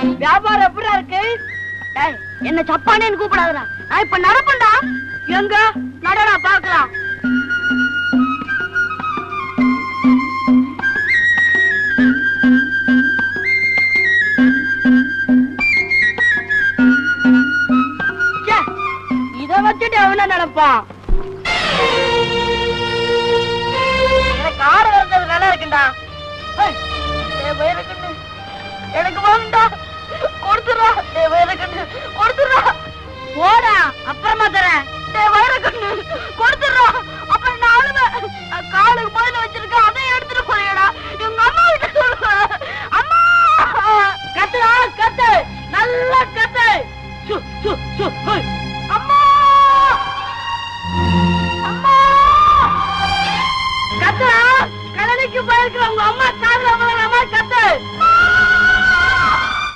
வியாபாரம் எப்படா இருக்கு? என்ன சப்பானேன்னு கூப்பிடாதடா. நான் இப்ப நடப்பண்டா. எங்க நடடா பாக்கலாம். இத வச்சுட்டு அவன நடப்பான். எனக்கு ஆடு வளர்த்தது நல்லா இருக்குண்டா. எனக்கு வாங்கடா. கொடுத்துடா. கொடுத்துடா. போடா, அப்புறமா தரேன். வயிறக்கண்ணு கொடுத்துடா. அப்புறம் நான் அழுவேன். காலுக்கு பதில வச்சிருக்க அதை எடுத்துட்டு போறியடா. எங்க அம்மா கிட்ட சொல்லுவேன். அம்மா கத்துடா, கத்து, நல்லா கத்து. அம்மா அம்மா கத்துடா. கடலைக்கு போயிருக்கிற உங்க அம்மா காதுல அம்மா கத்து.